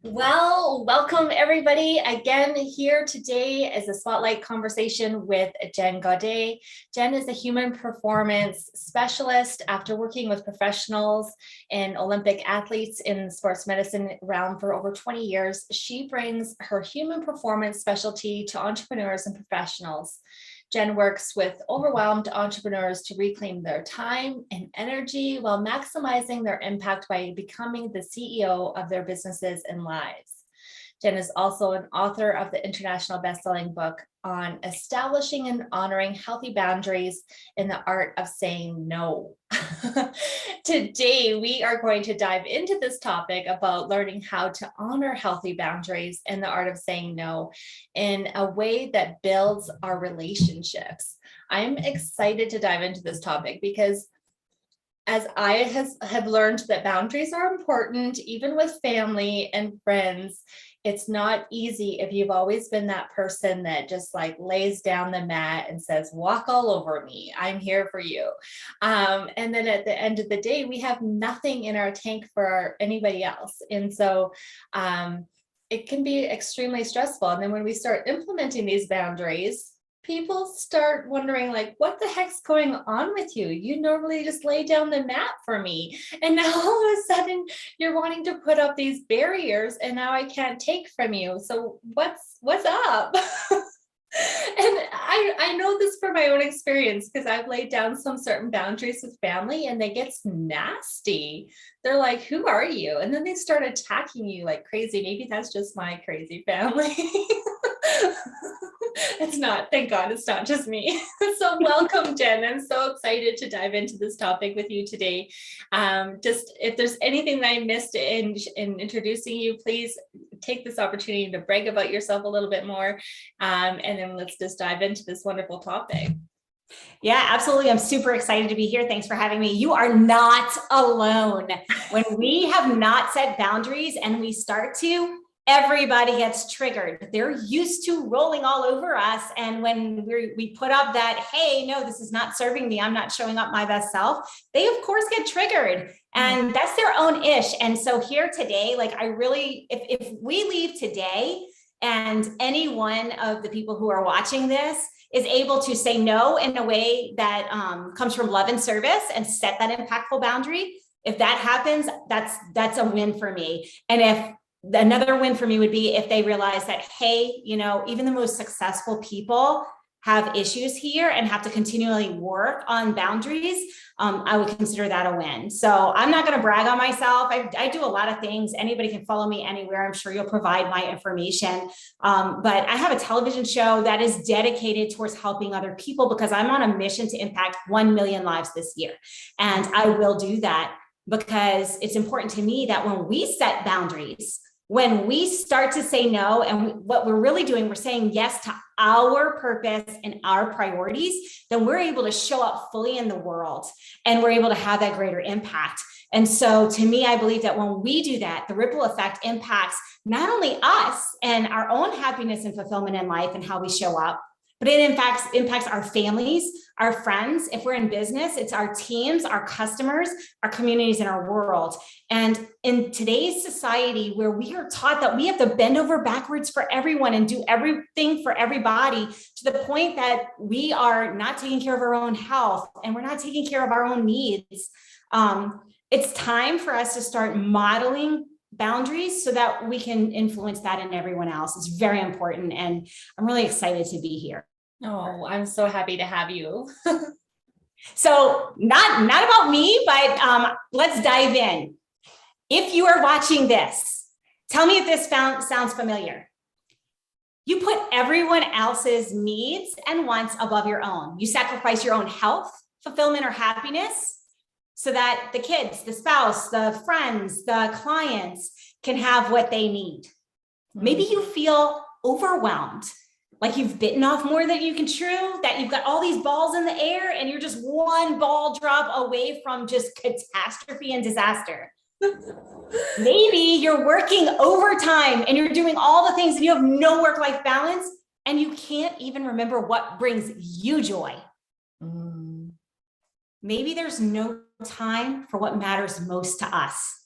Well, welcome everybody again here today as a spotlight conversation with Jen Gaudet. Jen is a human performance specialist. After working with professionals and Olympic athletes in the sports medicine realm for over 20 years, she brings her human performance specialty to entrepreneurs and professionals. Jen works with overwhelmed entrepreneurs to reclaim their time and energy while maximizing their impact by becoming the CEO of their businesses and lives. Jen is also an author of the international best-selling book on establishing and honoring healthy boundaries in the art of saying no. Today, we are going to dive into this topic about learning how to honor healthy boundaries in the art of saying no in a way that builds our relationships. I'm excited to dive into this topic because as I have learned that boundaries are important, even with family and friends. It's not easy if you've always been that person that just like lays down the mat and says, walk all over me. I'm here for you. And then at the end of the day, we have nothing in our tank for anybody else. And so it can be extremely stressful. And then when we start implementing these boundaries, people start wondering, like, what the heck's going on with you? You normally just lay down the mat for me. And now all of a sudden you're wanting to put up these barriers and now I can't take from you. So what's up? And I know this from my own experience because I've laid down some certain boundaries with family and they get nasty. They're like, who are you? And then they start attacking you like crazy. Maybe that's just my crazy family. It's not, thank God, it's not just me. So welcome, Jen. I'm so excited to dive into this topic with you today. Just if there's anything that I missed in introducing you, please take this opportunity to brag about yourself a little bit more. And then let's just dive into this wonderful topic. Yeah, absolutely. I'm super excited to be here. Thanks for having me. You are not alone. When we have not set boundaries and we start to, everybody gets triggered. They're used to rolling all over us. And when we put up that, hey, no, this is not serving me, I'm not showing up my best self, they of course get triggered. And that's their own ish. And so here today, like I really, if we leave today and any one of the people who are watching this is able to say no in a way that comes from love and service and set that impactful boundary, if that happens, that's a win for me. And if another win for me would be if they realize that, hey, you know, even the most successful people have issues here and have to continually work on boundaries, I would consider that a win. So I'm not going to brag on myself. I do a lot of things. Anybody can follow me anywhere. I'm sure you'll provide my information. But I have a television show that is dedicated towards helping other people because I'm on a mission to impact 1 million lives this year. And I will do that because it's important to me that when we set boundaries, when we start to say no, and what we're really doing, we're saying yes to our purpose and our priorities, then we're able to show up fully in the world and we're able to have that greater impact. And so to me, I believe that when we do that, the ripple effect impacts not only us and our own happiness and fulfillment in life and how we show up, but it impacts our families, our friends. If we're in business, it's our teams, our customers, our communities, and our world. And in today's society where we are taught that we have to bend over backwards for everyone and do everything for everybody to the point that we are not taking care of our own health and we're not taking care of our own needs, it's time for us to start modeling boundaries so that we can influence that in everyone else. It's very important. And I'm really excited to be here. Oh, I'm so happy to have you. So not about me, but let's dive in. If you are watching this, tell me if this sounds familiar. You put everyone else's needs and wants above your own. You sacrifice your own health, fulfillment, or happiness so that the kids, the spouse, the friends, the clients can have what they need. Maybe you feel overwhelmed, like you've bitten off more than you can chew, that you've got all these balls in the air and you're just one ball drop away from just catastrophe and disaster. Maybe you're working overtime and you're doing all the things and you have no work-life balance and you can't even remember what brings you joy. Maybe there's no time for what matters most to us.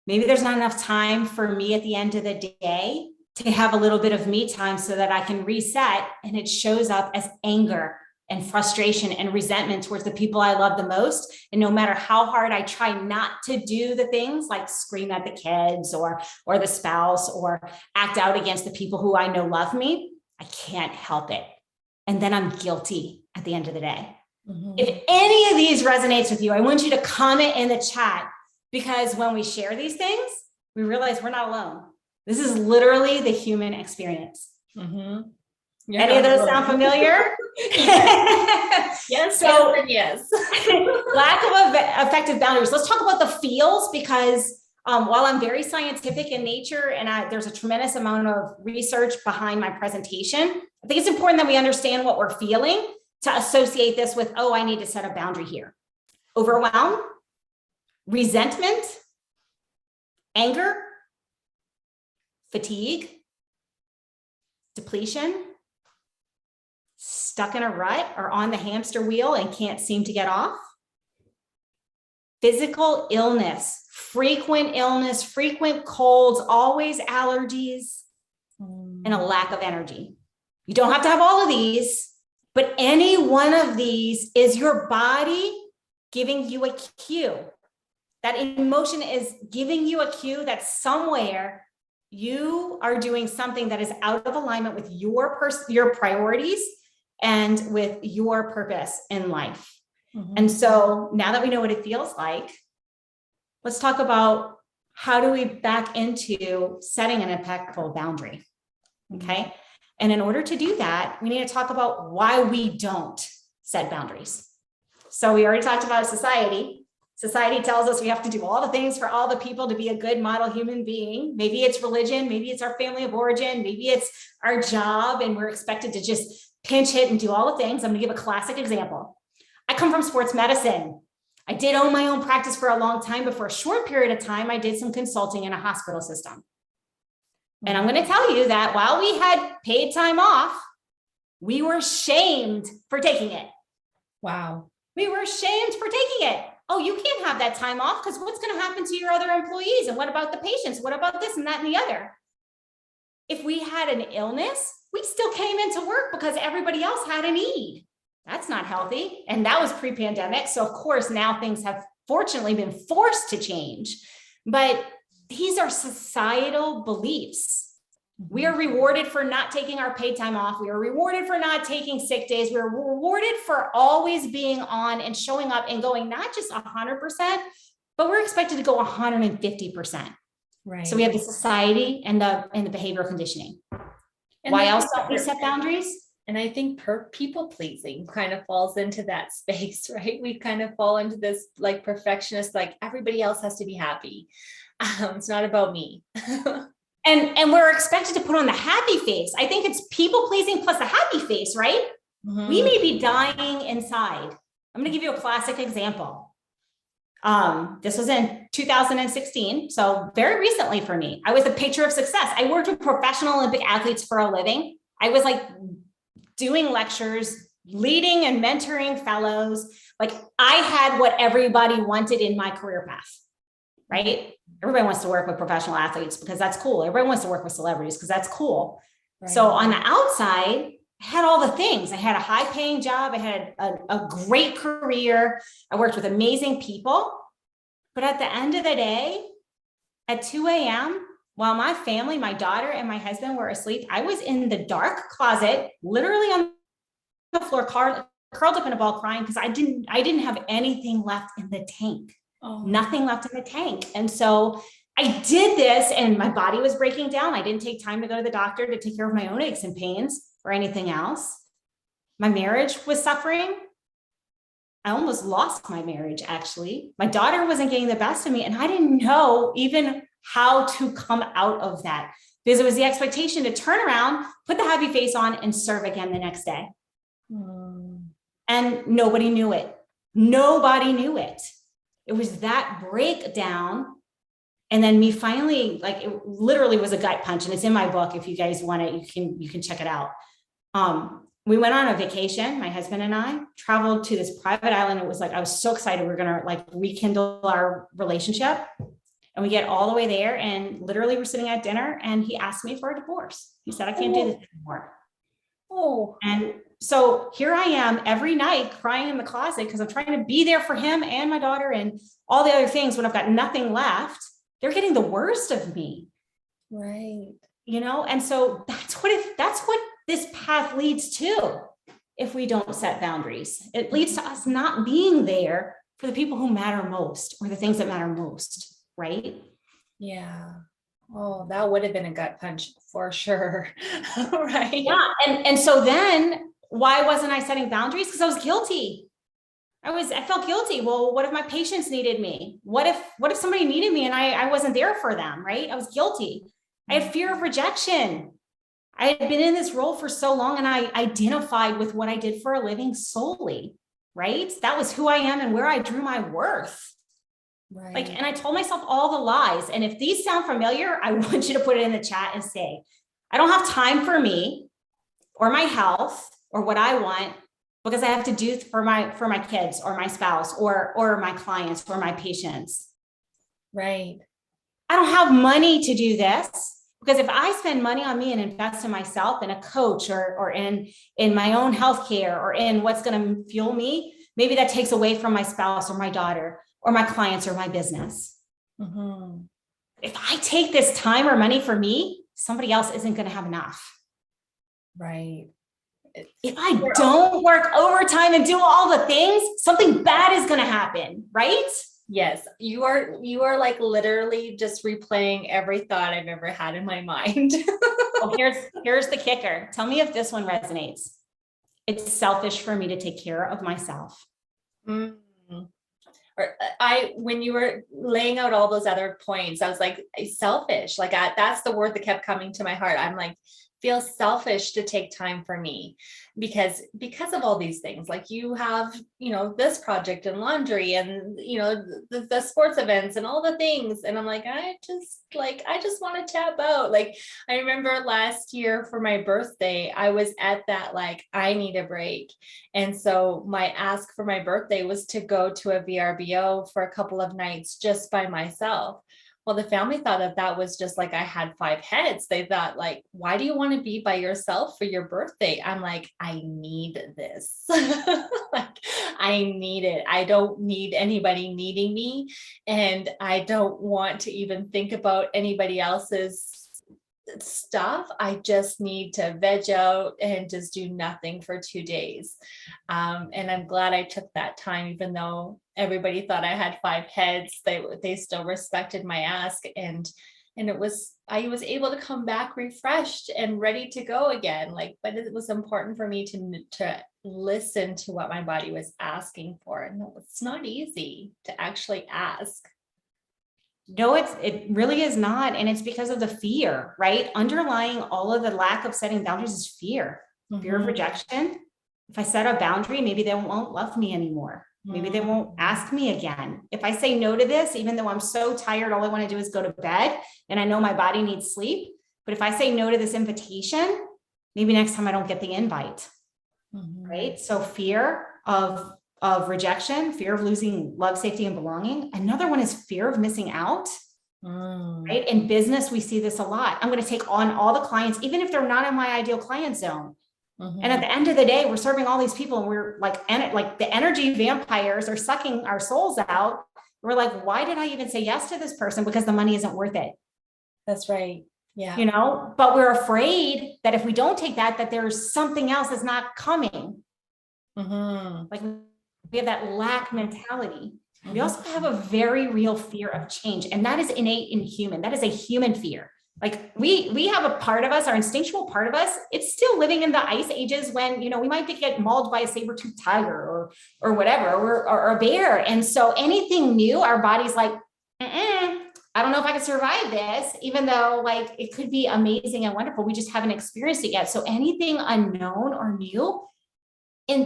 Maybe there's not enough time for me at the end of the day to have a little bit of me time so that I can reset, and it shows up as anger and frustration and resentment towards the people I love the most. And no matter how hard I try not to do the things like scream at the kids or the spouse or act out against the people who I know love me, I can't help it. And then I'm guilty at the end of the day. Mm-hmm. If any of these resonates with you, I want you to comment in the chat, because when we share these things, we realize we're not alone. This is literally the human experience. Mm-hmm. Any of those sound familiar? Yes, so, yes. Lack of effective boundaries. Let's talk about the feels, because while I'm very scientific in nature and there's a tremendous amount of research behind my presentation, I think it's important that we understand what we're feeling to associate this with, oh, I need to set a boundary here. Overwhelm, resentment, anger, fatigue, depletion, stuck in a rut or on the hamster wheel and can't seem to get off. Physical illness, frequent colds, always allergies, and a lack of energy. You don't have to have all of these, but any one of these is your body giving you a cue. That emotion is giving you a cue that somewhere you are doing something that is out of alignment with your priorities and with your purpose in life. Mm-hmm. And so now that we know what it feels like, let's talk about how do we back into setting an impactful boundary. Okay. And in order to do that, we need to talk about why we don't set boundaries. So we already talked about society. Society tells us we have to do all the things for all the people to be a good model human being. Maybe it's religion, maybe it's our family of origin, maybe it's our job, and we're expected to just pinch hit and do all the things. I'm going to give a classic example. I come from sports medicine. I did own my own practice for a long time, but for a short period of time, I did some consulting in a hospital system. And I'm going to tell you that while we had paid time off, we were shamed for taking it. Wow. We were shamed for taking it. Oh, you can't have that time off because what's going to happen to your other employees? And what about the patients? What about this and that and the other? If we had an illness, we still came into work because everybody else had a need. That's not healthy. And that was pre-pandemic. So of course, now things have fortunately been forced to change. But these are societal beliefs. We are rewarded for not taking our paid time off. We are rewarded for not taking sick days. We are rewarded for always being on and showing up and going not just 100%, but we're expected to go 150%. Right. So we have the society and the behavioral conditioning. And why else don't we set boundaries? And I think people pleasing kind of falls into that space, right? We kind of fall into this like perfectionist, like everybody else has to be happy. It's not about me. And we're expected to put on the happy face. I think it's people pleasing plus the happy face, right? Mm-hmm. We may be dying inside. I'm going to give you a classic example. This was in 2016. So very recently for me, I was a picture of success. I worked with professional Olympic athletes for a living. I was like doing lectures, leading and mentoring fellows. Like I had what everybody wanted in my career path, right? Everybody wants to work with professional athletes because that's cool. Everybody wants to work with celebrities because that's cool. Right. So on the outside, I had all the things. I had a high paying job. I had a great career. I worked with amazing people. But at the end of the day, at 2 a.m., while my family, my daughter and my husband were asleep, I was in the dark closet, literally on the floor, curled up in a ball crying because I didn't have anything left in the tank. Oh. Nothing left in the tank. And so I did this and my body was breaking down. I didn't take time to go to the doctor to take care of my own aches and pains or anything else. My marriage was suffering. I almost lost my marriage, actually. My daughter wasn't getting the best of me, and I didn't know even how to come out of that because it was the expectation to turn around, put the happy face on, and serve again the next day. And nobody knew it. Nobody knew it. It was that breakdown. And then me finally, like it literally was a gut punch, and it's in my book. If you guys want it, you can check it out. We went on a vacation. My husband and I traveled to this private island. It was like, I was so excited. We're going to like rekindle our relationship. And we get all the way there, and literally we're sitting at dinner and he asked me for a divorce. He said, I can't do this anymore. Oh, And so here I am every night crying in the closet because I'm trying to be there for him and my daughter and all the other things when I've got nothing left. They're getting the worst of me. right. And so that's what this path leads to. If we don't set boundaries, it leads to us not being there for the people who matter most or the things that matter most, right? Yeah. Oh, that would have been a gut punch for sure. Right. Yeah. And so then why wasn't I setting boundaries? Because I was guilty. I felt guilty. Well, what if my patients needed me? What if somebody needed me and I wasn't there for them, right? I was guilty. I had fear of rejection. I had been in this role for so long and I identified with what I did for a living solely, right? That was who I am and where I drew my worth. Right. And I told myself all the lies. And if these sound familiar, I want you to put it in the chat and say, I don't have time for me or my health or what I want because I have to do for my kids or my spouse or my clients or my patients. Right. I don't have money to do this. Because if I spend money on me and invest in myself and a coach or in my own healthcare or in what's going to fuel me, maybe that takes away from my spouse or my daughter or my clients or my business. Mm-hmm. If I take this time or money for me, somebody else isn't going to have enough. Right. If I don't work overtime and do all the things, something bad is going to happen, right? Yes, you are like literally just replaying every thought I've ever had in my mind. Well, here's the kicker. Tell me if this one resonates. It's selfish for me to take care of myself. Mm. Or when you were laying out all those other points, I was like, selfish. Like that's the word that kept coming to my heart. I'm like, feel selfish to take time for me because of all these things. Like you have, this project and laundry and, the sports events and all the things. And I'm like, I just want to tap out. Like, I remember last year for my birthday, I was at that, like, I need a break. And so my ask for my birthday was to go to a VRBO for a couple of nights just by myself. Well, the family thought that was just like I had 5 heads. They thought, like, why do you want to be by yourself for your birthday? I'm like, I need this. Like, I need it. I don't need anybody needing me. And I don't want to even think about anybody else's stuff. I just need to veg out and just do nothing for 2 days. And I'm glad I took that time, even though everybody thought I had 5 heads. They still respected my ask, and I was able to come back refreshed and ready to go again. Like, but it was important for me to listen to what my body was asking for, and it's not easy to actually ask. No, it really is not. And it's because of the fear, right? Underlying all of the lack of setting boundaries is fear, fear of rejection. If I set a boundary, maybe they won't love me anymore. Maybe they won't ask me again. If I say no to this, even though I'm so tired, all I want to do is go to bed and I know my body needs sleep. But if I say no to this invitation, maybe next time I don't get the invite, right? So fear of rejection, fear of losing love, safety, and belonging. Another one is fear of missing out, right? In business, we see this a lot. I'm going to take on all the clients, even if they're not in my ideal client zone. And at the end of the day, we're serving all these people and we're like the energy vampires are sucking our souls out. We're like, why did I even say yes to this person? Because the money isn't worth it. That's right. Yeah. But we're afraid that if we don't take that there's something else that's not coming. Like we have that lack mentality. We also have a very real fear of change. And that is innate in human. That is a human fear. Like we have a part of us, our instinctual part of us, it's still living in the ice ages when, we might get mauled by a saber-toothed tiger or whatever, or a bear. And so anything new, our body's like, I don't know if I can survive this, even though like it could be amazing and wonderful. We just haven't experienced it yet. So anything unknown or new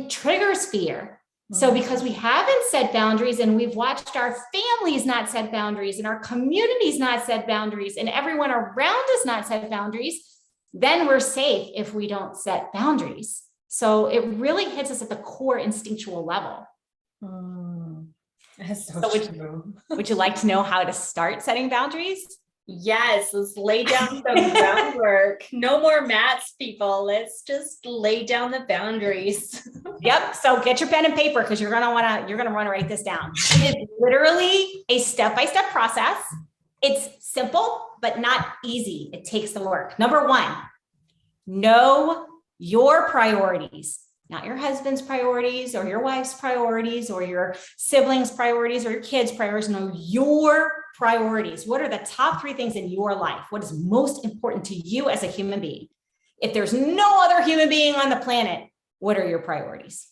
triggers fear. So because we haven't set boundaries and we've watched our families not set boundaries and our communities not set boundaries and everyone around us not set boundaries, then we're safe if we don't set boundaries. So it really hits us at the core instinctual level. That's so So true. would you like to know how to start setting boundaries? Yes, let's lay down some groundwork. No more mats, people. Let's just lay down the boundaries. Yep. So get your pen and paper because you're gonna want to write this down. It is literally a step-by-step process. It's simple, but not easy. It takes the work. Number one, know your priorities, not your husband's priorities or your wife's priorities or your siblings' priorities or your kids' priorities. Know your priorities. What are the top 3 things in your life? What is most important to you as a human being? If there's no other human being on the planet, what are your priorities?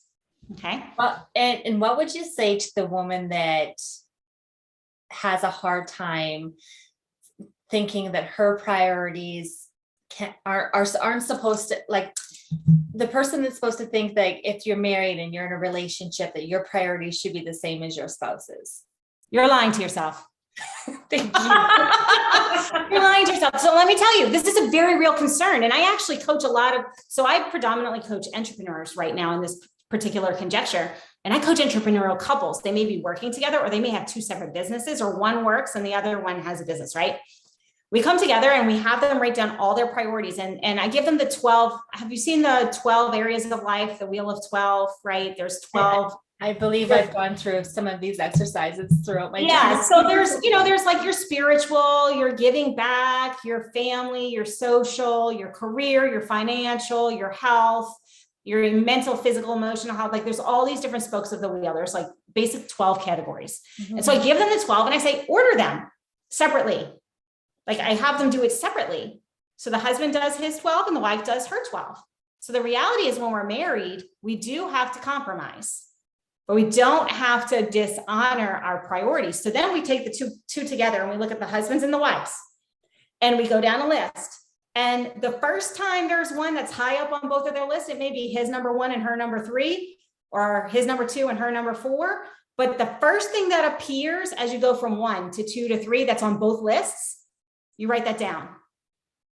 Okay. Well, and what would you say to the woman that has a hard time thinking that her priorities aren't supposed to, like, the person that's supposed to think that if you're married and you're in a relationship that your priorities should be the same as your spouse's? You're lying to yourself. Thank you. You're lying to yourself. So let me tell you, this is a very real concern. And I actually coach so I predominantly coach entrepreneurs right now in this particular conjecture. And I coach entrepreneurial couples. They may be working together or they may have 2 separate businesses, or one works and the other one has a business, right? We come together and we have them write down all their priorities. And I give them the 12. Have you seen the 12 areas of life, the wheel of 12, right? There's 12. I believe I've gone through some of these exercises throughout my journey. So there's like your spiritual, your giving back, your family, your social, your career, your financial, your health, your mental, physical, emotional health. Like there's all these different spokes of the wheel. There's like basic 12 categories. Mm-hmm. And so I give them the 12 and I say, order them separately. Like I have them do it separately. So the husband does his 12 and the wife does her 12. So the reality is when we're married, we do have to compromise, but we don't have to dishonor our priorities. So then we take the two together and we look at the husbands and the wives and we go down a list. And the first time there's one that's high up on both of their lists, it may be his number 1 and her number 3, or his number 2 and her number 4. But the first thing that appears as you go from 1 to 2 to 3, that's on both lists, you write that down.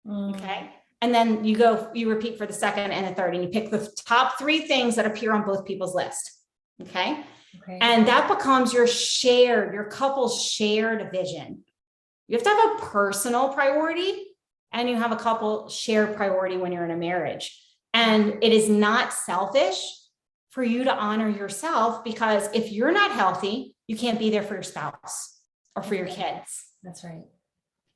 Okay. And then you repeat for the second and the third, and you pick the top 3 things that appear on both people's list. Okay. And that becomes your couple's shared vision. You have to have a personal priority and you have a couple shared priority when you're in a marriage. And it is not selfish for you to honor yourself, because if you're not healthy, you can't be there for your spouse or for your kids. That's right.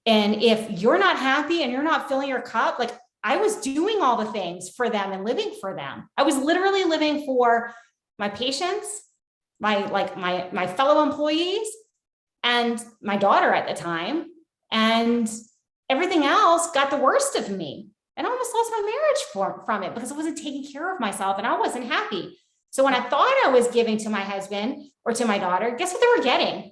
And if you're not happy and you're not filling your cup, like I was doing all the things for them and living for them. I was literally living for my patients, my fellow employees, and my daughter at the time, and everything else got the worst of me. And I almost lost my marriage from it because I wasn't taking care of myself and I wasn't happy. So when I thought I was giving to my husband or to my daughter, guess what they were getting?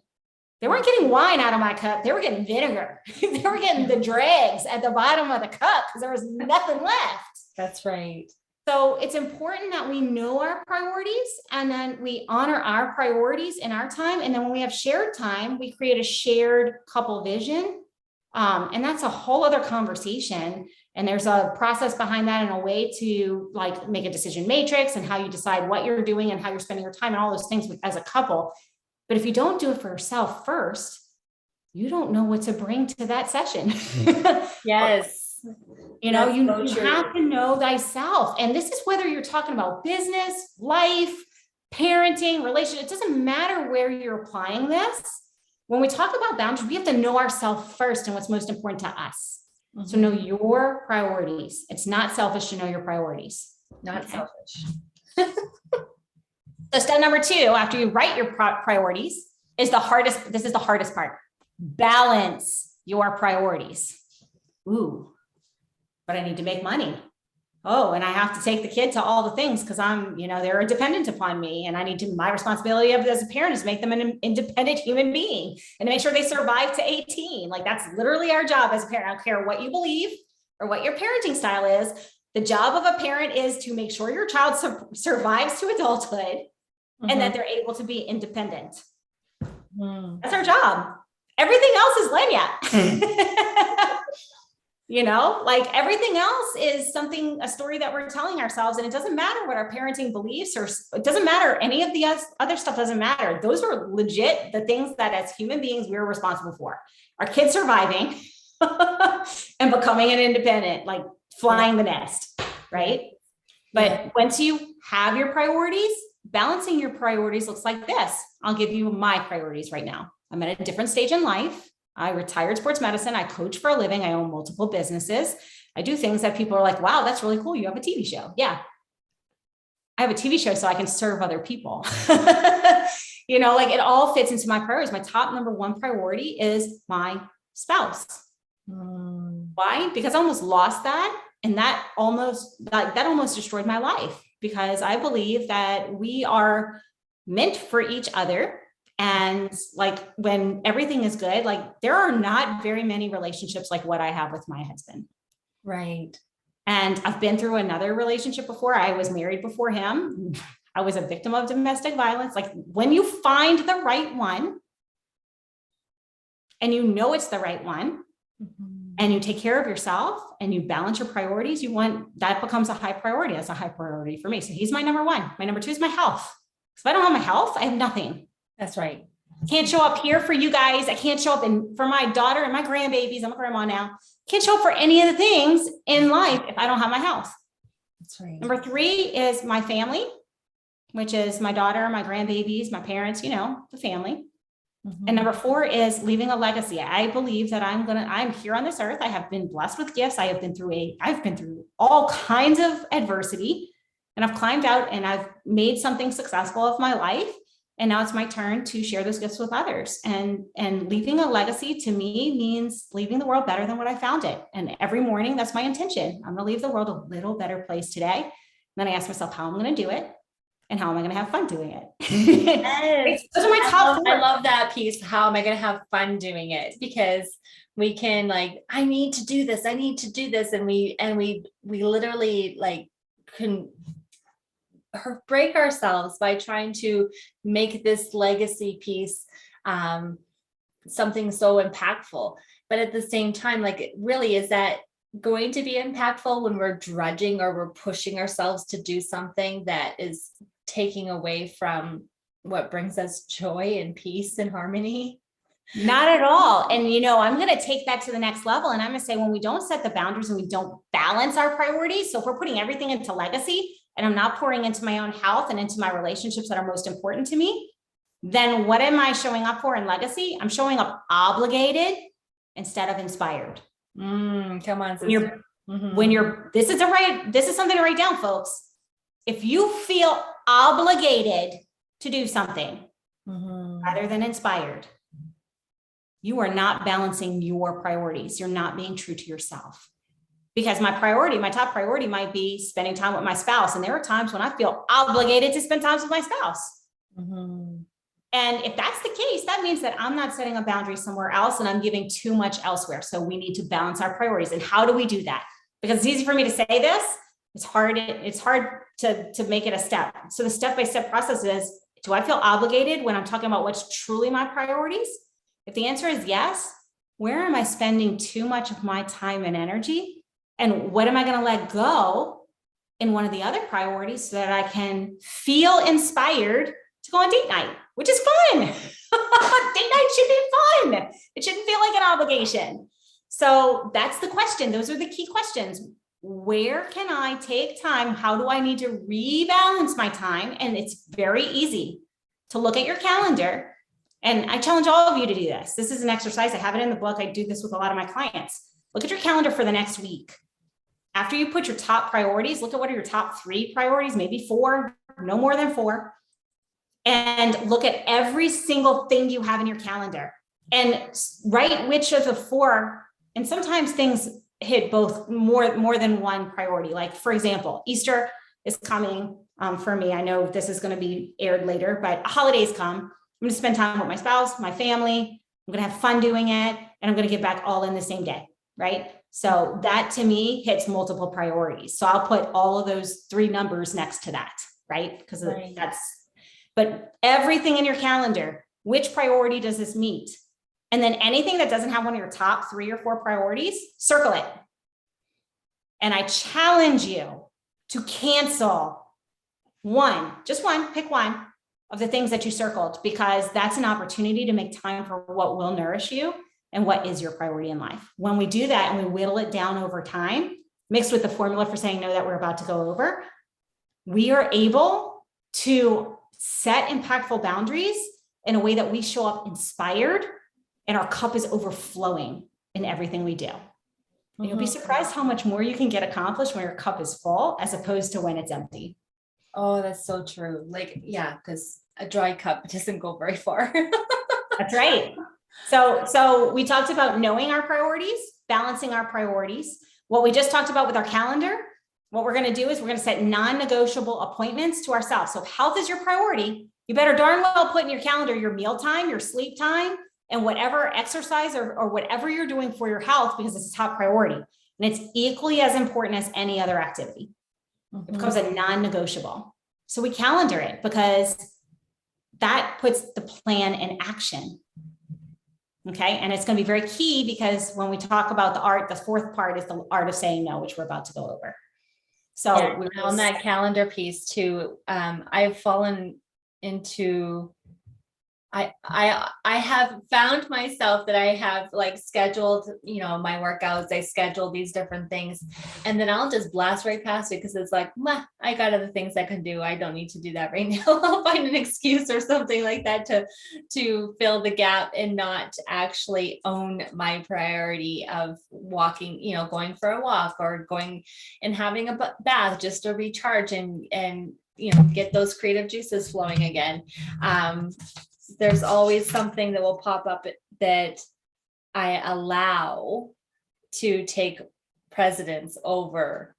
They weren't getting wine out of my cup. They were getting vinegar. They were getting the dregs at the bottom of the cup because there was nothing left. That's right. So it's important that we know our priorities and then we honor our priorities in our time. And then when we have shared time, we create a shared couple vision. And that's a whole other conversation. And there's a process behind that and a way to like make a decision matrix and how you decide what you're doing and how you're spending your time and all those things as a couple. But if you don't do it for yourself first, you don't know what to bring to that session. Yes. You know, you have to know thyself. And this is whether you're talking about business, life, parenting, relationship. It doesn't matter where you're applying this. When we talk about boundaries, we have to know ourselves first and what's most important to us. Mm-hmm. So know your priorities. It's not selfish to know your priorities. Not selfish. So step number 2, after you write your priorities, is the hardest. This is the hardest part. Balance your priorities. Ooh, but I need to make money. Oh, and I have to take the kid to all the things because they're dependent upon me. And my responsibility as a parent is to make them an independent human being and to make sure they survive to 18. Like that's literally our job as a parent. I don't care what you believe or what your parenting style is. The job of a parent is to make sure your child survives to adulthood and that they're able to be independent. That's our job. Everything else is lenya. Like everything else is a story that we're telling ourselves. And it doesn't matter what our parenting beliefs, or it doesn't matter. Any of the other stuff doesn't matter. Those are legit the things that as human beings, we're responsible for. Our kids surviving and becoming an independent, like flying the nest, right? But once you have your priorities, balancing your priorities looks like this. I'll give you my priorities right now. I'm at a different stage in life. I retired sports medicine. I coach for a living. I own multiple businesses. I do things that people are like, wow, that's really cool. You have a TV show. Yeah. I have a TV show so I can serve other people. Like it all fits into my priorities. My top number one priority is my spouse. Why? Because I almost lost that. And that almost destroyed my life, because I believe that we are meant for each other. And like when everything is good, like there are not very many relationships like what I have with my husband. Right. And I've been through another relationship before. I was married before him. I was a victim of domestic violence. Like when you find the right one and it's the right one, and you take care of yourself and you balance your priorities, that becomes a high priority. That's a high priority for me. So he's my number one. My number two is my health. If I don't have my health, I have nothing. That's right. Can't show up here for you guys. I can't show up for my daughter and my grandbabies. I'm a grandma now. Can't show up for any of the things in life if I don't have my health. That's right. Number three is my family, which is my daughter, my grandbabies, my parents, the family. And number four is leaving a legacy. I believe that I'm here on this earth. I have been blessed with gifts. I've been through all kinds of adversity, and I've climbed out and I've made something successful of my life. And now it's my turn to share those gifts with others. And leaving a legacy to me means leaving the world better than what I found it. And every morning, that's my intention. I'm going to leave the world a little better place today. And then I ask myself how I'm going to do it and how am I going to have fun doing it. Yes. Those are my top four. I love that piece. How am I going to have fun doing it? Because we can I need to do this. I need to do this. And we literally can break ourselves by trying to make this legacy piece something so impactful. But at the same time, really, is that going to be impactful when we're drudging or we're pushing ourselves to do something that is taking away from what brings us joy and peace and harmony? Not at all. And, I'm going to take that to the next level. And I'm going to say, when we don't set the boundaries and we don't balance our priorities, so if we're putting everything into legacy and I'm not pouring into my own health and into my relationships that are most important to me, then what am I showing up for in legacy? I'm showing up obligated instead of inspired. Come on, sister. This is something to write down, folks. If you feel obligated to do something rather than inspired, you are not balancing your priorities. You're not being true to yourself. Because my top priority might be spending time with my spouse. And there are times when I feel obligated to spend time with my spouse. And if that's the case, that means that I'm not setting a boundary somewhere else and I'm giving too much elsewhere. So we need to balance our priorities. And how do we do that? Because it's easy for me to say this. It's hard to make it a step. So the step-by-step process is, do I feel obligated when I'm talking about what's truly my priorities? If the answer is yes, where am I spending too much of my time and energy? And what am I going to let go in one of the other priorities so that I can feel inspired to go on date night, which is fun. Date night should be fun. It shouldn't feel like an obligation. So that's the question. Those are the key questions. Where can I take time? How do I need to rebalance my time? And it's very easy to look at your calendar. And I challenge all of you to do this. This is an exercise. I have it in the book. I do this with a lot of my clients. Look at your calendar for the next week. After you put your top priorities, look at what are your top 3 priorities, maybe 4, no more than 4. And look at every single thing you have in your calendar and write which of the 4. And sometimes things hit both more than one priority. Like, for example, Easter is coming for me. I know this is going to be aired later, but holidays come. I'm going to spend time with my spouse, my family. I'm going to have fun doing it. And I'm going to get back all in the same day, right? So that to me hits multiple priorities. So I'll put all of those 3 numbers next to that, right? Because but everything in your calendar, which priority does this meet? And then anything that doesn't have one of your top 3 or 4 priorities, circle it. And I challenge you to cancel pick one of the things that you circled, because that's an opportunity to make time for what will nourish you and what is your priority in life. When we do that and we whittle it down over time, mixed with the formula for saying no that we're about to go over, we are able to set impactful boundaries in a way that we show up inspired and our cup is overflowing in everything we do. And you'll be surprised how much more you can get accomplished when your cup is full as opposed to when it's empty. Oh, that's so true. Like, yeah, because a dry cup doesn't go very far. That's right. So we talked about knowing our priorities, balancing our priorities. What we just talked about with our calendar, what we're going to do is we're going to set non-negotiable appointments to ourselves. So if health is your priority, you better darn well put in your calendar your meal time, your sleep time, and whatever exercise or whatever you're doing for your health, because it's a top priority. And it's equally as important as any other activity. It becomes a non-negotiable. So we calendar it because that puts the plan in action. Okay. And it's going to be very key because when we talk about the art, the fourth part is the art of saying no, which we're about to go over. So yeah, on that calendar piece too, I've fallen into, I have found myself that I have like scheduled, my workouts, I schedule these different things, and then I'll just blast right past it because it's like, I got other things I can do. I don't need to do that right now. I'll find an excuse or something like that to fill the gap and not actually own my priority of walking, going for a walk or going and having a bath just to recharge and get those creative juices flowing again. There's always something that will pop up that I allow to take precedence over.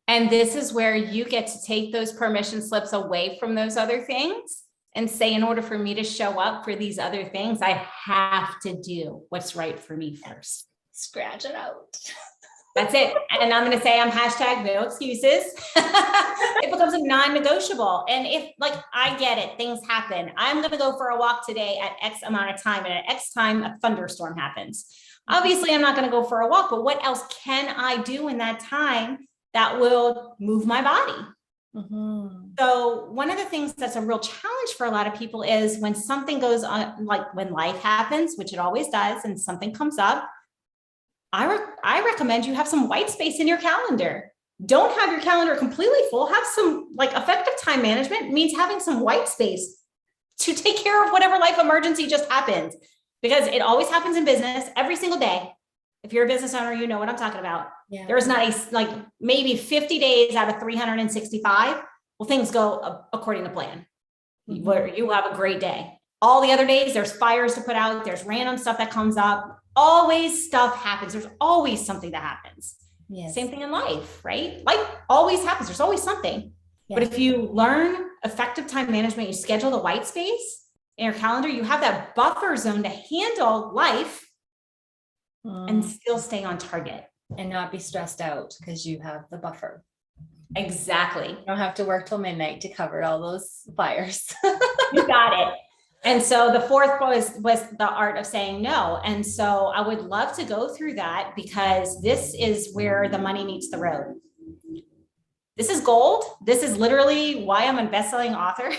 And this is where you get to take those permission slips away from those other things and say, in order for me to show up for these other things, I have to do what's right for me first. Scratch it out. That's it. And I'm going to say I'm hashtag no excuses. It becomes a non-negotiable. And if I get it, things happen. I'm going to go for a walk today at X amount of time, and at X time, a thunderstorm happens. Obviously, I'm not going to go for a walk, but what else can I do in that time that will move my body? Mm-hmm. So one of the things that's a real challenge for a lot of people is when something goes on, like when life happens, which it always does, and something comes up, I recommend you have some white space in your calendar. Don't have your calendar completely full. Have some effective time management means having some white space to take care of whatever life emergency just happened, because it always happens in business every single day. If you're a business owner, you know what I'm talking about. Yeah. There is not maybe 50 days out of 365. Well, things go according to plan. Mm-hmm. Where you have a great day. All the other days, there's fires to put out. There's random stuff that comes up. Always stuff happens. There's always something that happens. Yes. Same thing in life, right? Life always happens. There's always something. Yes. But if you learn effective time management, you schedule the white space in your calendar, you have that buffer zone to handle life and still stay on target. And not be stressed out because you have the buffer. Exactly. You don't have to work till midnight to cover all those fires. You got it. And so the fourth was the art of saying no. And so I would love to go through that because this is where the money meets the road. This is gold. This is literally why I'm a best-selling author.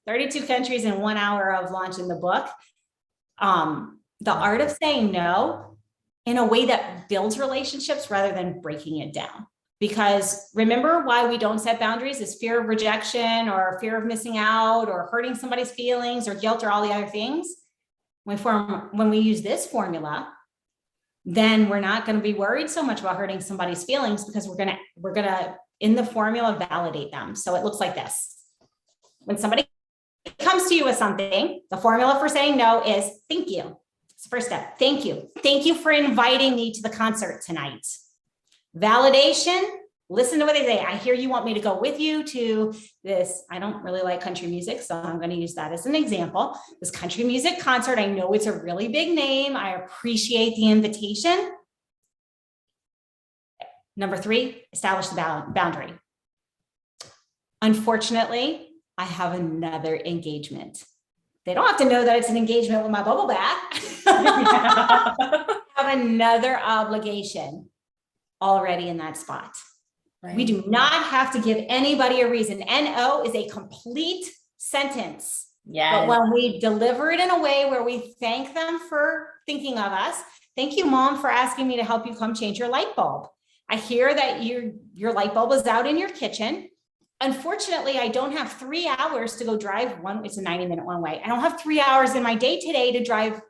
32 countries in 1 hour of launching the book. The art of saying no in a way that builds relationships rather than breaking it down. Because remember why we don't set boundaries is fear of rejection or fear of missing out or hurting somebody's feelings or guilt or all the other things. When we use this formula, then we're not going to be worried so much about hurting somebody's feelings because we're gonna in the formula validate them. So it looks like this. When somebody comes to you with something, the formula for saying no is thank you. It's the first step. Thank you. Thank you for inviting me to the concert tonight. Validation, listen to what they say. I hear you want me to go with you to this. I don't really like country music, so I'm going to use that as an example. This country music concert, I know it's a really big name. I appreciate the invitation. Number 3, establish the boundary. Unfortunately, I have another engagement. They don't have to know that it's an engagement with my bubble bath. I have another obligation. already in that spot. Right. We do not have to give anybody a reason. NO is a complete sentence. Yes. But when we deliver it in a way where we thank them for thinking of us, thank you, Mom, for asking me to help you come change your light bulb. I hear that your light bulb is out in your kitchen. Unfortunately, I don't have 3 hours to go drive it's a 90-minute one way. I don't have 3 hours in my day today to drive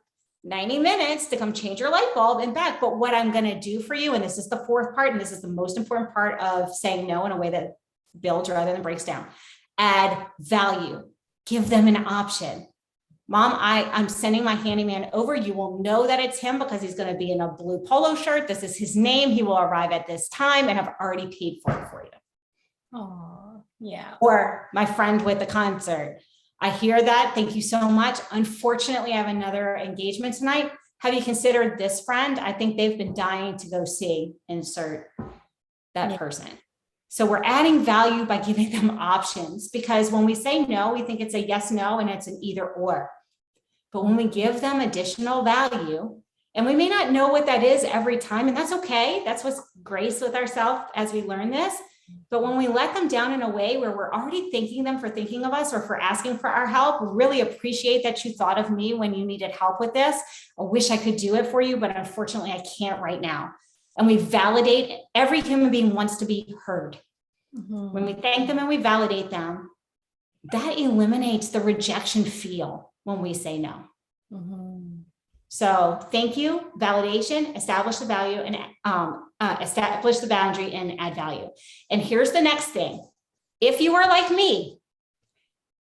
90 minutes to come change your light bulb and back. But what I'm going to do for you, and this is the fourth part, and this is the most important part of saying no in a way that builds rather than breaks down, add value, give them an option. Mom, I'm sending my handyman over. You will know that it's him because he's going to be in a blue polo shirt. This is his name. He will arrive at this time, and I've already paid for it for you. Oh, yeah. Or my friend with the concert. I hear that. Thank you so much. Unfortunately, I have another engagement tonight. Have you considered this friend? I think they've been dying to go see, insert that person. So we're adding value by giving them options, because when we say no, we think it's a yes, no, and it's an either or. But when we give them additional value, and we may not know what that is every time, and that's okay. That's what's grace with ourselves as we learn this. But when we let them down in a way where we're already thanking them for thinking of us or for asking for our help, really appreciate that you thought of me when you needed help with this. I wish I could do it for you, but unfortunately I can't right now. And we validate, every human being wants to be heard. Mm-hmm. When we thank them and we validate them, that eliminates the rejection feel when we say no. Mm-hmm. So thank you, validation, establish the value, and establish the boundary and add value. And here's the next thing. If you are like me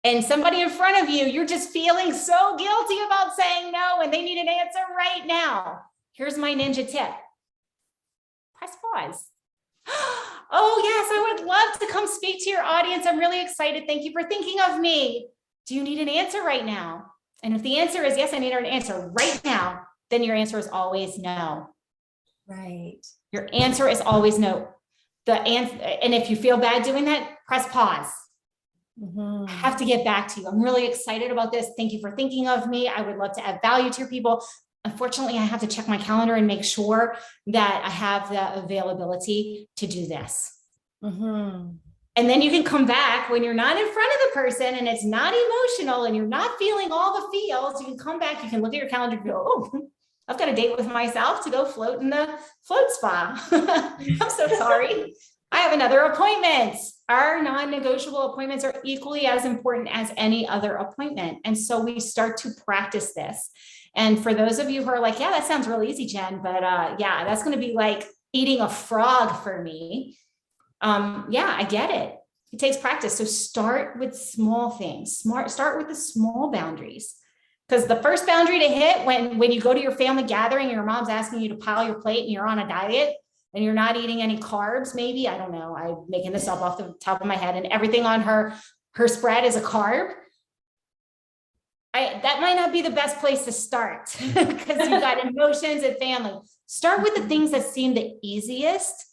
and somebody in front of you, you're just feeling so guilty about saying no and they need an answer right now, here's my ninja tip. Press pause. Oh yes, I would love to come speak to your audience. I'm really excited. Thank you for thinking of me. Do you need an answer right now? And if the answer is yes, I need an answer right now, then your answer is always no. Right. Your answer is always no. And if you feel bad doing that, press pause. Mm-hmm. I have to get back to you. I'm really excited about this. Thank you for thinking of me. I would love to add value to your people. Unfortunately, I have to check my calendar and make sure that I have the availability to do this. Mm-hmm. And then you can come back when you're not in front of the person and it's not emotional and you're not feeling all the feels. You can come back, you can look at your calendar and go, oh, I've got a date with myself to go float in the float spa. I'm so sorry. I have another appointment. Our non-negotiable appointments are equally as important as any other appointment. And so we start to practice this. And for those of you who are like, yeah, that sounds really easy, Jen, but yeah, that's going to be like eating a frog for me. Yeah, I get it. It takes practice. So start with small things. Start with the small boundaries. Because the first boundary to hit when you go to your family gathering, and your mom's asking you to pile your plate and you're on a diet and you're not eating any carbs, maybe, I don't know, I'm making this up off the top of my head, and everything on her spread is a carb. That might not be the best place to start because you've got emotions and family. Start with the things that seem the easiest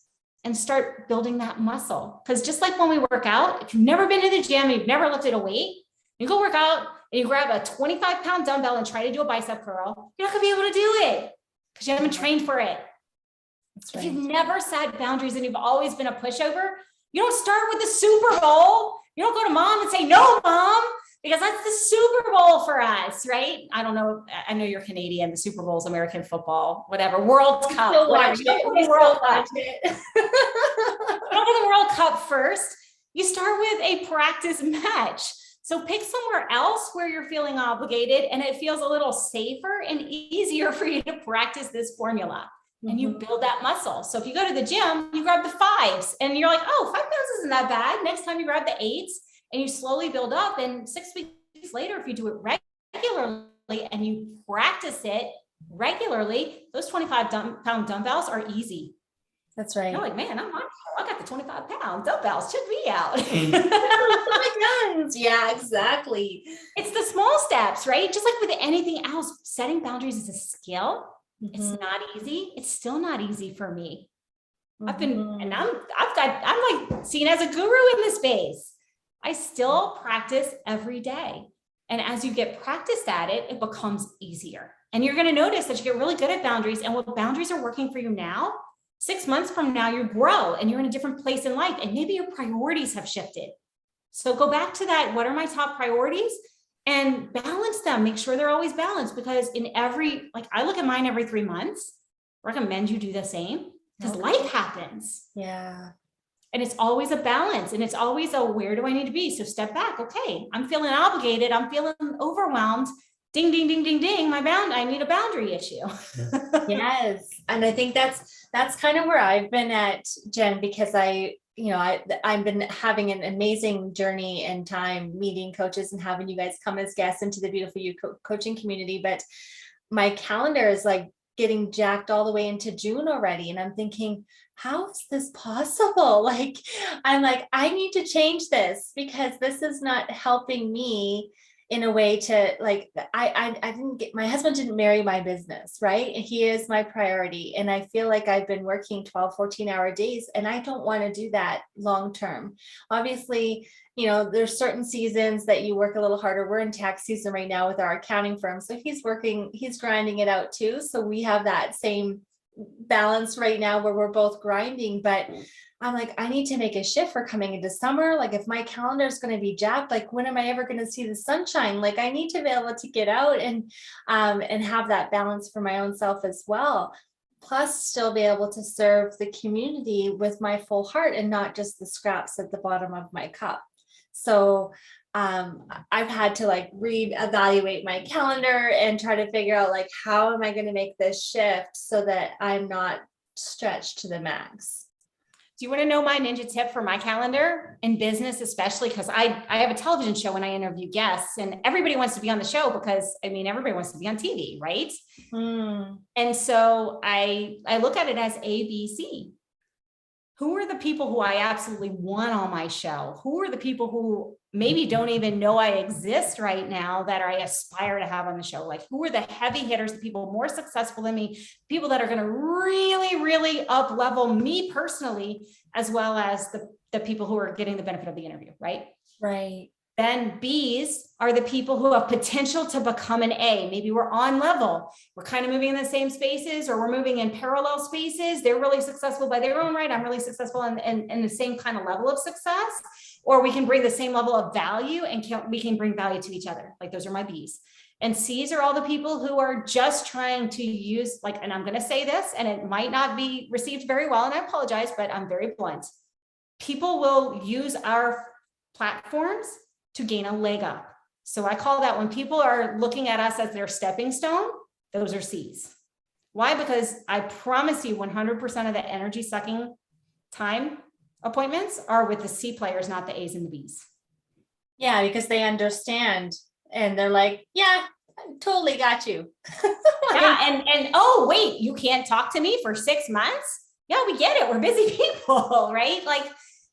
and start building that muscle. Because just like when we work out, if you've never been to the gym, you've never lifted a weight, you go work out and you grab a 25-pound dumbbell and try to do a bicep curl, you're not gonna be able to do it because you haven't trained for it. That's right. If you've never set boundaries and you've always been a pushover, you don't start with the Super Bowl. You don't go to mom and say, no, mom, because that's the Super Bowl for us, right? I don't know. I know you're Canadian. The Super Bowl is American football, whatever. World Cup, whatever. You don't go to the World Cup. You don't go to the World Cup first. You start with a practice match. So pick somewhere else where you're feeling obligated and it feels a little safer and easier for you to practice this formula. And you build that muscle. So if you go to the gym, you grab the 5s and you're like, oh, 5 pounds isn't that bad. Next time you grab the 8s and you slowly build up. And 6 weeks later, if you do it regularly and you practice it regularly, those 25-pound dumbbells are easy. That's right. You're like, man, I got the 25-pound dumbbells. Check me out. Oh my God. Yeah, exactly. It's the small steps, right? Just like with anything else, setting boundaries is a skill. Mm-hmm. It's not easy. It's still not easy for me. Mm-hmm. I'm like seen as a guru in this space. I still practice every day. And as you get practiced at it, it becomes easier. And you're going to notice that you get really good at boundaries. And what boundaries are working for you now, 6 months from now, you grow and you're in a different place in life, and maybe your priorities have shifted. So go back to that. What are my top priorities? And balance them. Make sure they're always balanced, because I look at mine every 3 months. Recommend you do the same, because life happens. Yeah. And it's always a balance, and it's always where do I need to be? So step back. Okay, I'm feeling obligated. I'm feeling overwhelmed. Ding, ding, ding, ding, ding. I need a boundary issue. Yes. And I think that's kind of where I've been at, Jen, because I've been having an amazing journey and time meeting coaches and having you guys come as guests into the Beautiful You coaching community. But my calendar is like getting jacked all the way into June already. And I'm thinking, how is this possible? Like, I need to change this, because this is not helping me in a way to I didn't get, my husband didn't marry my business, right? And he is my priority. And I feel like I've been working 12, 14-hour days, and I don't want to do that long term. Obviously, there's certain seasons that you work a little harder. We're in tax season right now with our accounting firm. So he's grinding it out too. So we have that same balance right now where we're both grinding. But I'm like, I need to make a shift for coming into summer. Like, if my calendar is going to be jacked, like, when am I ever going to see the sunshine? Like, I need to be able to get out and have that balance for my own self as well. Plus still be able to serve the community with my full heart and not just the scraps at the bottom of my cup. So I've had to reevaluate my calendar and try to figure out how am I going to make this shift so that I'm not stretched to the max. Do you want to know my ninja tip for my calendar in business, especially because I have a television show when I interview guests, and everybody wants to be on the show because everybody wants to be on TV, right? And so I look at it as ABC. Who are the people who I absolutely want on my show? Who are the people who maybe don't even know I exist right now that I aspire to have on the show? Like, who are the heavy hitters, the people more successful than me, people that are going to really, really up level me personally, as well as the people who are getting the benefit of the interview, right? Right. Then B's are the people who have potential to become an A. Maybe we're on level. We're kind of moving in the same spaces, or we're moving in parallel spaces. They're really successful by their own right. I'm really successful in the same kind of level of success. Or we can bring the same level of value, and we can bring value to each other. Like, those are my B's. And C's are all the people who are just trying to use, and I'm going to say this, and it might not be received very well, and I apologize, but I'm very blunt. People will use our platforms to gain a leg up. So I call that, when people are looking at us as their stepping stone, those are C's. Why? Because I promise you 100% of the energy sucking time appointments are with the C players, not the A's and the B's. Yeah, because they understand and they're like, yeah, I totally got you. Yeah, and oh, wait, you can't talk to me for 6 months? Yeah, we get it. We're busy people, right?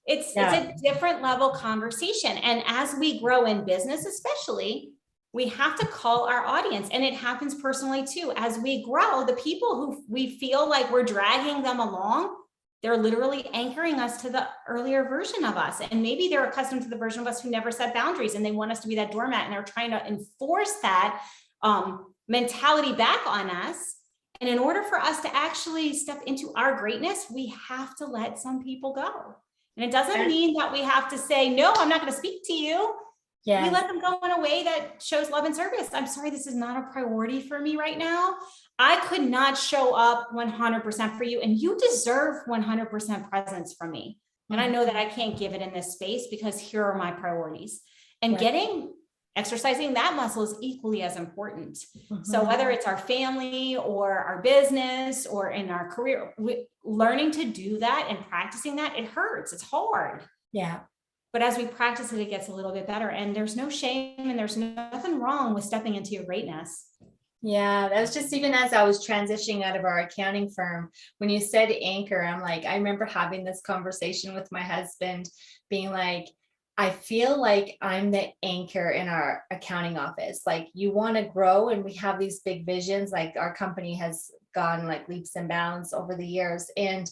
It's a different level conversation. And as we grow in business, especially, we have to call our audience. And it happens personally too. As we grow, the people who we feel like we're dragging them along, they're literally anchoring us to the earlier version of us. And maybe they're accustomed to the version of us who never set boundaries, and they want us to be that doormat, and they're trying to enforce that mentality back on us. And in order for us to actually step into our greatness, we have to let some people go. And it doesn't mean that we have to say, no, I'm not going to speak to you. Yeah. We let them go in a way that shows love and service. I'm sorry, this is not a priority for me right now. I could not show up 100% for you, and you deserve 100% presence from me. And I know that I can't give it in this space because here are my priorities. And exercising that muscle is equally as important. So whether it's our family or our business or in our career, learning to do that and practicing that, it hurts. It's hard. Yeah. But as we practice it, it gets a little bit better, and there's no shame and there's nothing wrong with stepping into your greatness. Yeah, that was just even as I was transitioning out of our accounting firm, when you said anchor, I'm like, I remember having this conversation with my husband being like, I feel like I'm the anchor in our accounting office. Like, you want to grow, and we have these big visions. Like, our company has gone like leaps and bounds over the years. And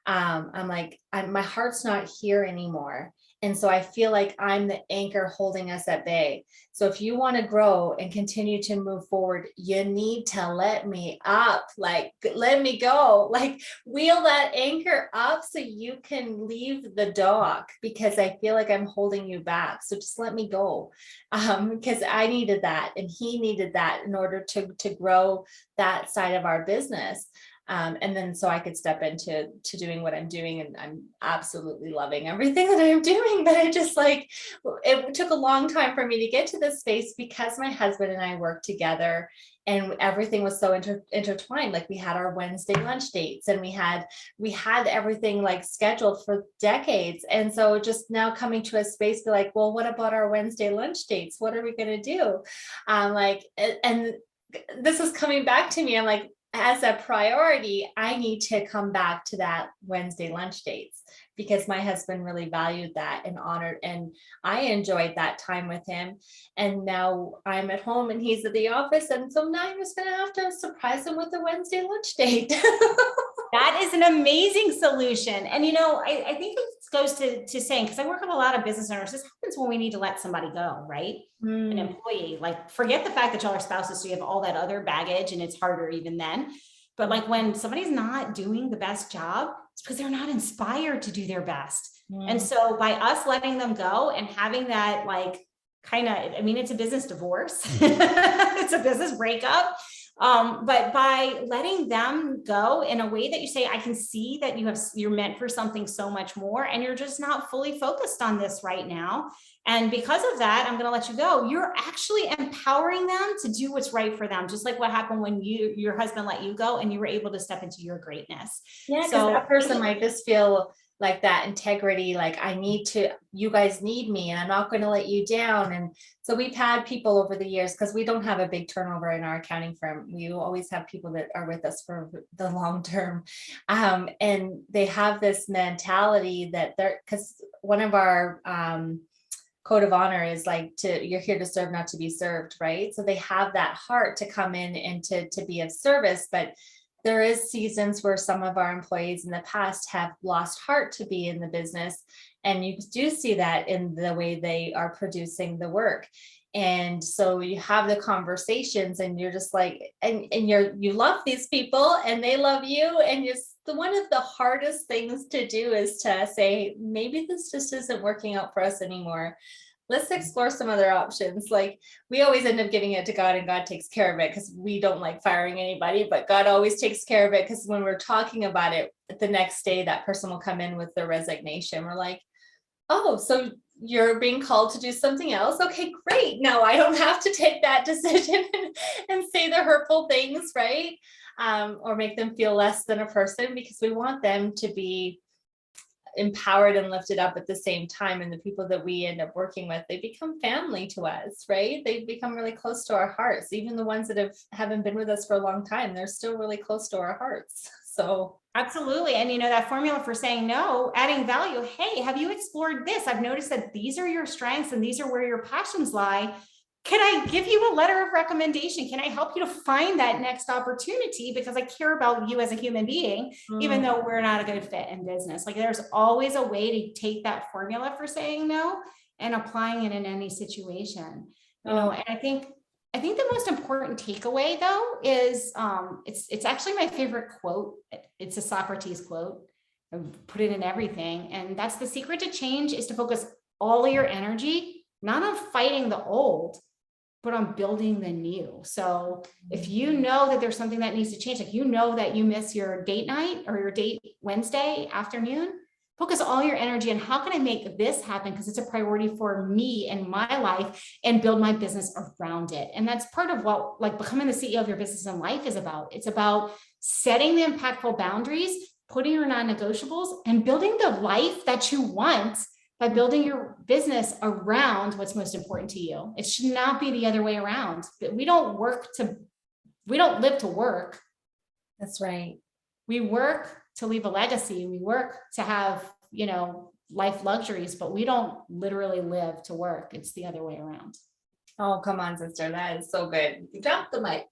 I'm like, my heart's not here anymore. And so I feel like I'm the anchor holding us at bay. So if you want to grow and continue to move forward, you need to let me up, like let me go, like wheel that anchor up so you can leave the dock, because I feel like I'm holding you back. So just let me go. Because I needed that and he needed that in order to grow that side of our business. And then so I could step into doing what I'm doing, and I'm absolutely loving everything that I'm doing. But I just like, it took a long time for me to get to this space because my husband and I worked together and everything was so intertwined. Like we had our Wednesday lunch dates and we had everything like scheduled for decades. And so just now coming to a space, be like, well, what about our Wednesday lunch dates? What are we going to do? And this is coming back to me. I'm like, as a priority, I need to come back to that Wednesday lunch dates because my husband really valued that and honored, and I enjoyed that time with him. And now I'm at home and he's at the office. And so now I'm just going to have to surprise him with a Wednesday lunch date. That is an amazing solution. And, I think it goes to saying, because I work with a lot of business owners, this happens when we need to let somebody go, right? An employee, like forget the fact that y'all are spouses, so you have all that other baggage and it's harder even then. But like when somebody's not doing the best job, it's because they're not inspired to do their best. And so by us letting them go and having that like kind of, it's a business divorce, it's a business breakup. But by letting them go in a way that you say, I can see that you're meant for something so much more, and you're just not fully focused on this right now. And because of that, I'm going to let you go. You're actually empowering them to do what's right for them. Just like what happened when your husband let you go and you were able to step into your greatness. Yeah. Because that person might just feel like that integrity, like you guys need me and I'm not going to let you down. And so we've had people over the years, because we don't have a big turnover in our accounting firm. We always have people that are with us for the long term. And they have this mentality that because one of our code of honor is like you're here to serve, not to be served, right? So they have that heart to come in and to be of service. But there is seasons where some of our employees in the past have lost heart to be in the business. And you do see that in the way they are producing the work. And so you have the conversations and you're just like, and you love these people and they love you. And one of the hardest things to do is to say, maybe this just isn't working out for us anymore. Let's explore some other options. Like we always end up giving it to God and God takes care of it, because we don't like firing anybody, but God always takes care of it. Because when we're talking about it, the next day, that person will come in with their resignation. We're like, oh, so you're being called to do something else. Okay, great. Now I don't have to take that decision and say the hurtful things, right? Or make them feel less than a person, because we want them to be empowered and lifted up at the same time. And the people that we end up working with, they become family to us, right? They become really close to our hearts. Even the ones that haven't been with us for a long time, they're still really close to our hearts. So absolutely. And that formula for saying no, adding value. Hey, have you explored this? I've noticed that these are your strengths and these are where your passions lie. Can I give you a letter of recommendation? Can I help you to find that next opportunity? Because I care about you as a human being, even though we're not a good fit in business. Like there's always a way to take that formula for saying no and applying it in any situation. And I think the most important takeaway though is it's actually my favorite quote. It's a Socrates quote. I put it in everything. And that's the secret to change is to focus all your energy, not on fighting the old, but on building the new. So if you know that there's something that needs to change, like that you miss your date night or your date Wednesday afternoon, focus all your energy on how can I make this happen, because it's a priority for me and my life, and build my business around it. And that's part of what like becoming the CEO of your business and life is about. It's about setting the impactful boundaries, putting your non-negotiables, and building the life that you want by building your business around what's most important to you. It should not be the other way around. We don't live to work. that's right. We work to leave a legacy. We work to have, life luxuries, but we don't literally live to work. It's the other way around. Oh, come on, sister. That is so good. You dropped the mic.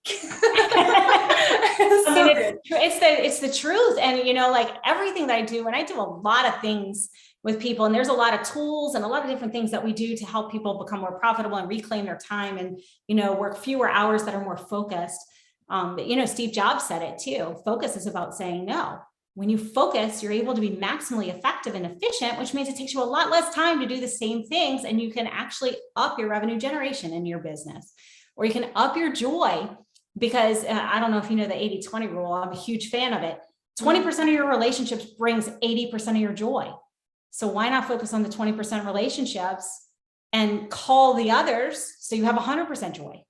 It's the truth. And, like everything that I do, and I do a lot of things, with people. And there's a lot of tools and a lot of different things that we do to help people become more profitable and reclaim their time and, work fewer hours that are more focused. But Steve Jobs said it too. Focus is about saying no. When you focus, you're able to be maximally effective and efficient, which means it takes you a lot less time to do the same things. And you can actually up your revenue generation in your business, or you can up your joy, because I don't know if you know the 80-20 rule. I'm a huge fan of it. 20% of your relationships brings 80% of your joy. So why not focus on the 20% relationships and call the others so you have 100% joy?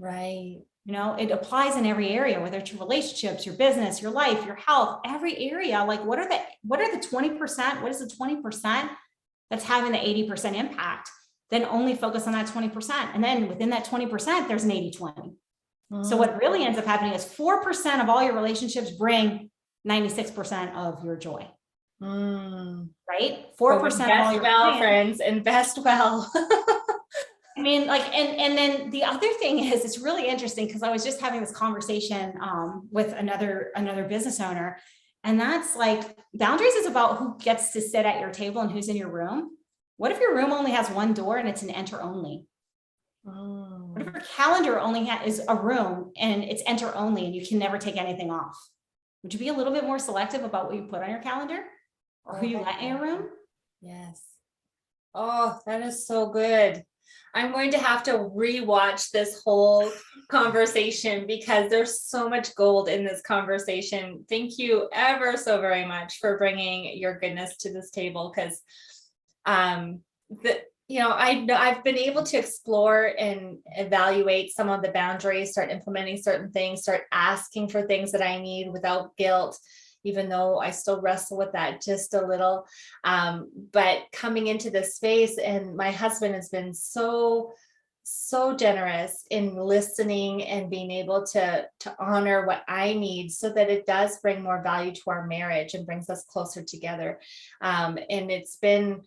Right. It applies in every area, whether it's your relationships, your business, your life, your health, every area. Like what are the 20%? What is the 20% that's having the 80% impact? Then only focus on that 20%. And then within that 20%, there's an 80-20. So what really ends up happening is 4% of all your relationships bring 96% of your joy. Right? 4% of all your friends, invest well. I mean, and then the other thing is, it's really interesting because I was just having this conversation with another business owner, and that's like, boundaries is about who gets to sit at your table and who's in your room. What if your room only has one door and it's an enter only? What if your calendar only is a room and it's enter only and you can never take anything off? Would you be a little bit more selective about what you put on your calendar or who you let in your room? Yes. Oh, that is so good. I'm going to have to rewatch this whole conversation because there's so much gold in this conversation. Thank you ever so very much for bringing your goodness to this table, because I've been able to explore and evaluate some of the boundaries, start implementing certain things, start asking for things that I need without guilt, even though I still wrestle with that just a little. But coming into this space, and my husband has been so generous in listening and being able to honor what I need so that it does bring more value to our marriage and brings us closer together. And it's been,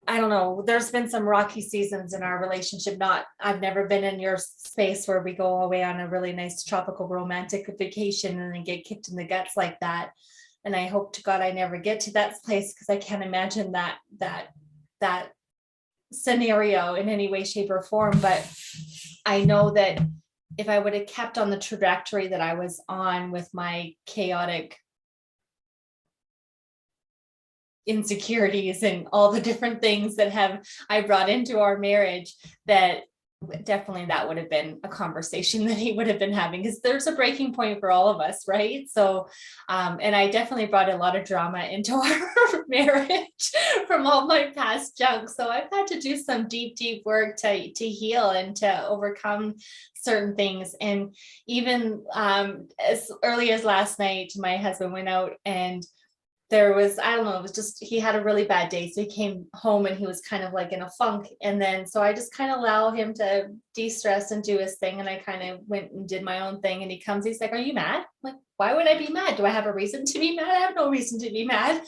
I don't know, there's been some rocky seasons in our relationship. I've never been in your space where we go away on a really nice tropical romantic vacation and then get kicked in the guts like that. And I hope to God I never get to that place, because I can't imagine that scenario in any way, shape, or form. But I know that if I would have kept on the trajectory that I was on with my chaotic insecurities and all the different things that I brought into our marriage, that definitely that would have been a conversation that he would have been having, because there's a breaking point for all of us, right? So and I definitely brought a lot of drama into our marriage from all my past junk. So I've had to do some deep work to heal and to overcome certain things. And even as early as last night, my husband went out and there was, I don't know, it was just, he had a really bad day. So he came home and he was kind of like in a funk. And then, so I just kind of allow him to de-stress and do his thing. And I kind of went and did my own thing. And he comes, he's like, "Are you mad?" I'm like, "Why would I be mad? Do I have a reason to be mad?" I have no reason to be mad.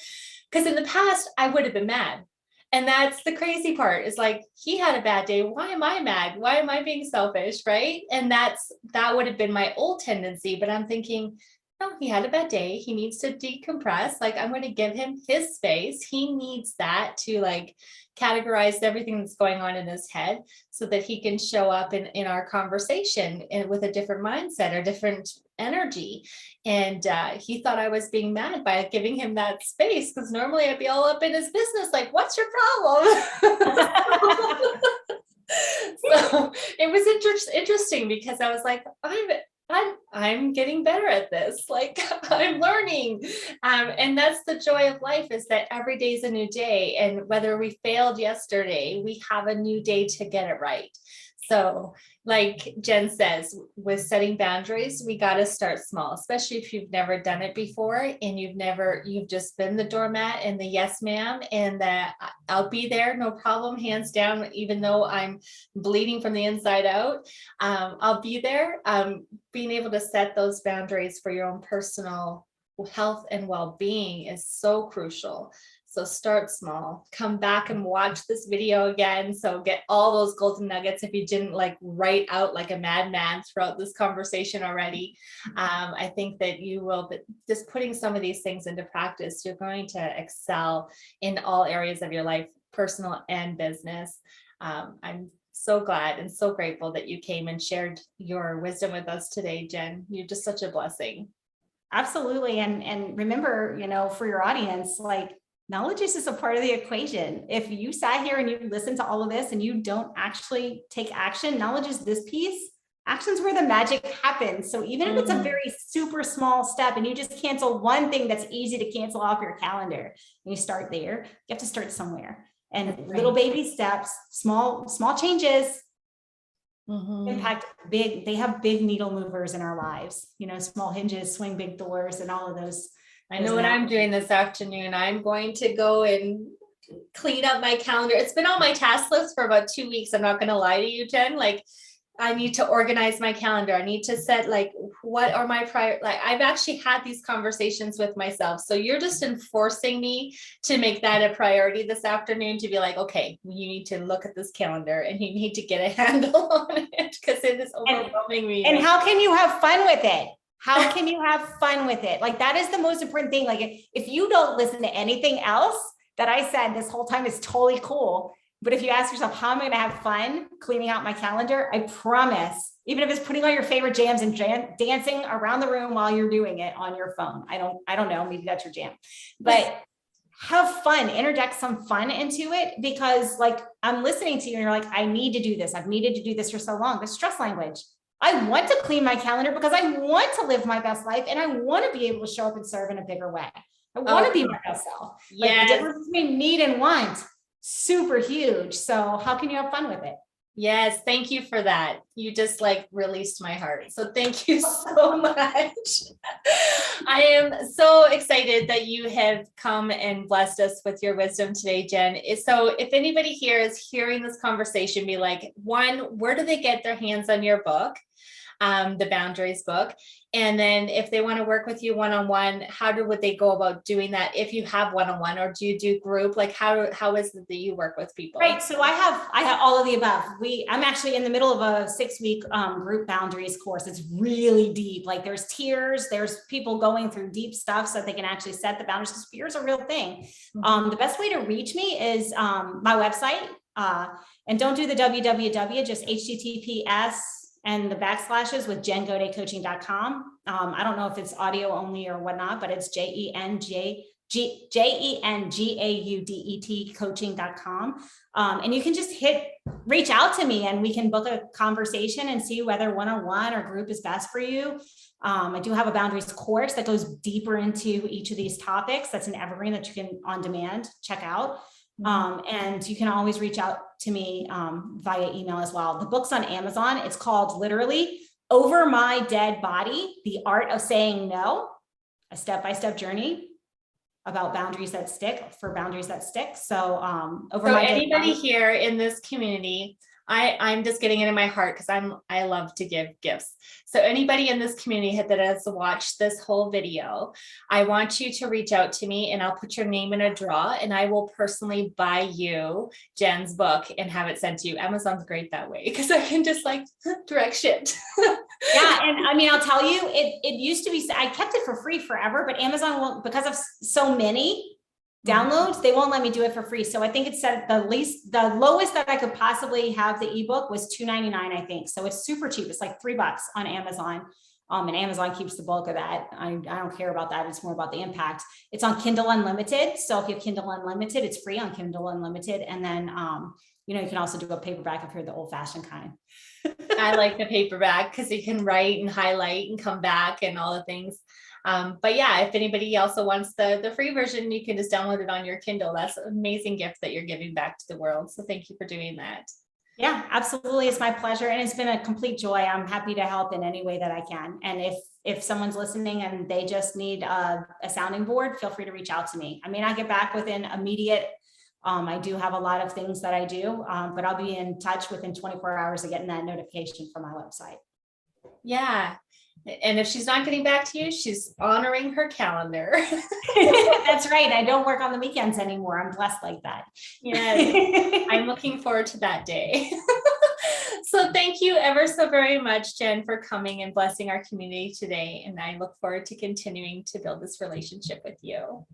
Because in the past, I would have been mad. And that's the crazy part, is like, he had a bad day. Why am I mad? Why am I being selfish? Right. And that would have been my old tendency. But I'm thinking, no, he had a bad day. He needs to decompress. Like, I'm going to give him his space. He needs that to like categorize everything that's going on in his head so that he can show up in our conversation and with a different mindset or different energy. And he thought I was being mad by giving him that space, because normally I'd be all up in his business. Like, "What's your problem?" So it was interesting because I was like, I'm getting better at this. Like, I'm learning. And that's the joy of life, is that every day is a new day. And whether we failed yesterday, we have a new day to get it right. So like Jen says, with setting boundaries, we got to start small, especially if you've never done it before and you've just been the doormat and the yes ma'am and the "I'll be there, no problem, hands down, even though I'm bleeding from the inside out, I'll be there." Being able to set those boundaries for your own personal health and well-being is so crucial. So start small, come back and watch this video again. So get all those golden nuggets if you didn't like write out like a madman throughout this conversation already. I think that you will, but just putting some of these things into practice, you're going to excel in all areas of your life, personal and business. I'm so glad and so grateful that you came and shared your wisdom with us today, Jen. You're just such a blessing. Absolutely. And remember, for your audience, like, knowledge is just a part of the equation. If you sat here and you listened to all of this and you don't actually take action, knowledge is this piece. Action's where the magic happens. So even if it's a very super small step and you just cancel one thing that's easy to cancel off your calendar, and you start there, you have to start somewhere. And little baby steps, small changes impact big. They have big needle movers in our lives. Small hinges swing big doors and all of those. I know what I'm doing this afternoon. I'm going to go and clean up my calendar. It's been on my task list for about 2 weeks. I'm not going to lie to you, Jen. Like, I need to organize my calendar. I need to set like, what are my prior, like I've actually had these conversations with myself. So you're just enforcing me to make that a priority this afternoon, to be like, okay, you need to look at this calendar and you need to get a handle on it because it is overwhelming me. And how can you have fun with it? How can you have fun with it? Like, that is the most important thing. Like, if you don't listen to anything else that I said this whole time, is totally cool. But if you ask yourself, how am I going to have fun cleaning out my calendar? I promise, even if it's putting on your favorite jams and dancing around the room while you're doing it on your phone. I don't know, maybe that's your jam, but have fun, interject some fun into it, because like, I'm listening to you and you're like, I need to do this. I've needed to do this for so long. The stress language. I want to clean my calendar because I want to live my best life and I want to be able to show up and serve in a bigger way. I want to be my best self. Like, the difference between need and want, super huge. So how can you have fun with it? Yes, thank you for that. You just like released my heart. So thank you so much. I am so excited that you have come and blessed us with your wisdom today, Jen. So if anybody here is hearing this conversation, be like, one, where do they get their hands on your book? The Boundaries book. And then if they want to work with you one-on-one, would they go about doing that? If you have one-on-one, or do you do group? Like, how is it that you work with people? Right. So I have all of the above. I'm actually in the middle of a 6-week group boundaries course. It's really deep. Like, there's tiers, there's people going through deep stuff so that they can actually set the boundaries, because fear is a real thing. The best way to reach me is my website, and don't do the www, just HTTPS and the backslashes with JenGaudetCoaching.com. I don't know if it's audio only or whatnot, but it's JenGaudet coaching.com. And you can just reach out to me and we can book a conversation and see whether one-on-one or group is best for you. I do have a boundaries course that goes deeper into each of these topics. That's an evergreen that you can on demand check out. And you can always reach out to me via email as well. The book's on Amazon. It's called literally Over My Dead Body, The Art of Saying No, a step-by-step journey about boundaries that stick, for boundaries that stick. So anybody here in this community, I'm just getting it in my heart because I love to give gifts. So anybody in this community that has watched this whole video, I want you to reach out to me and I'll put your name in a draw and I will personally buy you Jen's book and have it sent to you. Amazon's great that way because I can just like direct ship. Yeah. And I mean, I'll tell you, it used to be, I kept it for free forever, but Amazon won't, because of so many downloads, they won't let me do it for free. So I think it said the lowest that I could possibly have the ebook was $2.99, I think. So it's super cheap. It's like $3 on Amazon. And Amazon keeps the bulk of that. I don't care about that. It's more about the impact. It's on Kindle Unlimited. So if you have Kindle Unlimited, it's free on Kindle Unlimited. And then, you can also do a paperback if you're the old fashioned kind. I like the paperback because you can write and highlight and come back and all the things. But yeah, if anybody also wants the free version, you can just download it on your Kindle. That's an amazing gift that you're giving back to the world. So thank you for doing that. Yeah, absolutely. It's my pleasure. And it's been a complete joy. I'm happy to help in any way that I can. And if someone's listening and they just need a sounding board, feel free to reach out to me. I may not get back within immediate. I do have a lot of things that I do, but I'll be in touch within 24 hours of getting that notification from my website. Yeah. And if she's not getting back to you, she's honoring her calendar. That's right. I don't work on the weekends anymore. I'm blessed like that. Yes, I'm looking forward to that day. So thank you ever so very much, Jen, for coming and blessing our community today. And I look forward to continuing to build this relationship with you.